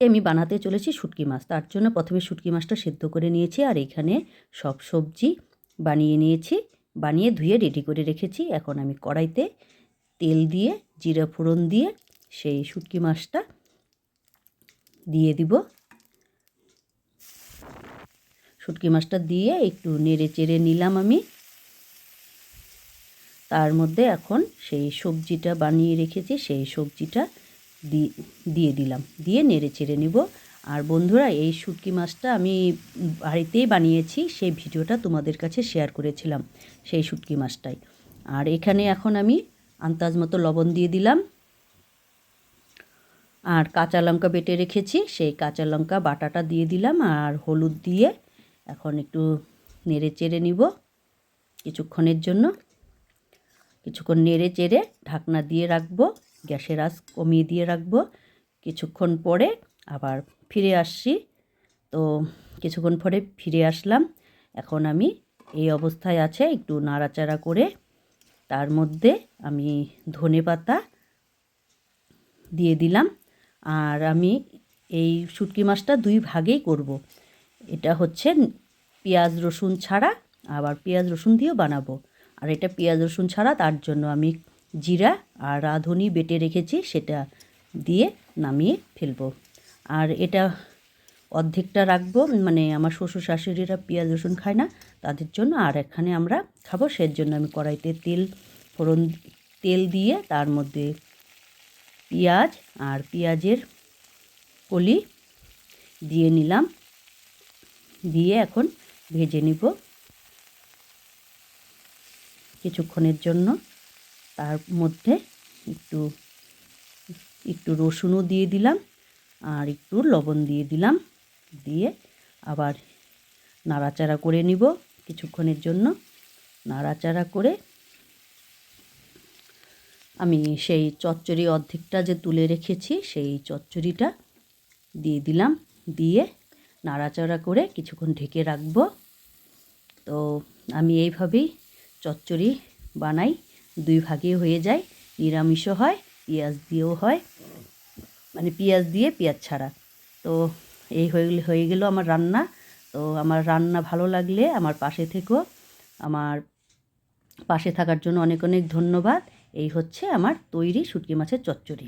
আমি বানাতে চলেছি শুটকি মাছ। তার জন্য প্রথমে শুটকি মাছটা সেদ্ধ করে নিয়েছি, আর এখানে সব সবজি বানিয়ে নিয়েছি, বানিয়ে ধুয়ে রেডি করে রেখেছি। এখন আমি কড়াইতে তেল দিয়ে জিরা ফোড়ন দিয়ে সেই শুটকি মাছটা দিয়ে দিব। শুটকি মাছটা দিয়ে একটু নেড়ে চেড়ে নিলাম আমি। তার মধ্যে এখন সেই সবজিটা বানিয়ে রেখেছি, সেই সবজিটা দিয়ে দিলাম, দিয়ে নেড়ে চেড়ে নিব। আর বন্ধুরা, এই শুটকি মাছটা আমি বাড়িতেই বানিয়েছি, সেই ভিডিওটা তোমাদের কাছে শেয়ার করেছিলাম, সেই শুটকি মাছটাই। আর এখানে এখন আমি আন্দাজ মতো লবণ দিয়ে দিলাম, আর কাঁচা লঙ্কা বেটে রেখেছি, সেই কাঁচা লঙ্কা বাটাটা দিয়ে দিলাম, আর হলুদ দিয়ে এখন একটু নেড়ে চেড়ে নিব কিছুক্ষণের জন্য। কিছুক্ষণ নেড়ে চেড়ে ঢাকনা দিয়ে রাখবো, গ্যাসের আঁচ কমিয়ে দিয়ে রাখবো। কিছুক্ষণ পরে আবার ফিরে আসছি। তো কিছুক্ষণ পরে ফিরে আসলাম। এখন আমি এই অবস্থায় আছে, একটু নাড়াচাড়া করে তার মধ্যে আমি ধনেপাতা দিয়ে দিলাম। আর আমি এই শুটকি মাছটা দুই ভাগেই করব। এটা হচ্ছে পেঁয়াজ রসুন ছাড়া, আবার পেঁয়াজ রসুন দিয়েও বানাবো। আর এটা পেঁয়াজ রসুন ছাড়া, তার জন্য আমি জিরা আর রাঁধুনি বেটে রেখেছি, সেটা দিয়ে নামিয়ে ফেলবো। আর এটা অর্ধেকটা রাখবো, মানে আমার শ্বশুর শাশুড়িরা পেঁয়াজ রসুন খায় না, তাদের জন্য। আর এখানে আমরা খাবো, সের জন্য আমি কড়াইতে তেল দিয়ে তার মধ্যে পেঁয়াজ আর পেঁয়াজের কলি দিয়ে নিলাম, দিয়ে এখন ভেজে নিব কিছুক্ষণের জন্য। তার মধ্যে একটু রসুনও দিয়ে দিলাম, আর একটু লবণ দিয়ে দিলাম, দিয়ে আবার নাড়াচাড়া করে নিব কিছুক্ষণের জন্য। নাড়াচাড়া করে আমি সেই চচ্চড়ি অর্ধেকটা যে তুলে রেখেছি, সেই চচ্চড়িটা দিয়ে দিলাম, দিয়ে নাড়াচাড়া করে কিছুক্ষণ ঢেকে রাখবো। তো আমি এইভাবেই চচ্চড়ি বানাই, দুই ভাগে হয়ে যায়, নিরামিষও হয়, পেঁয়াজ দিয়েও হয়, মানে পেঁয়াজ দিয়ে পেঁয়াজ ছাড়া। তো এই হয়ে গেল আমার রান্না। তো আমার রান্না ভালো লাগলে আমার পাশে থেকো, আমার পাশে থাকার জন্য অনেক অনেক ধন্যবাদ। এই হচ্ছে আমার তৈরি শুটকি মাছের চচ্চড়ি।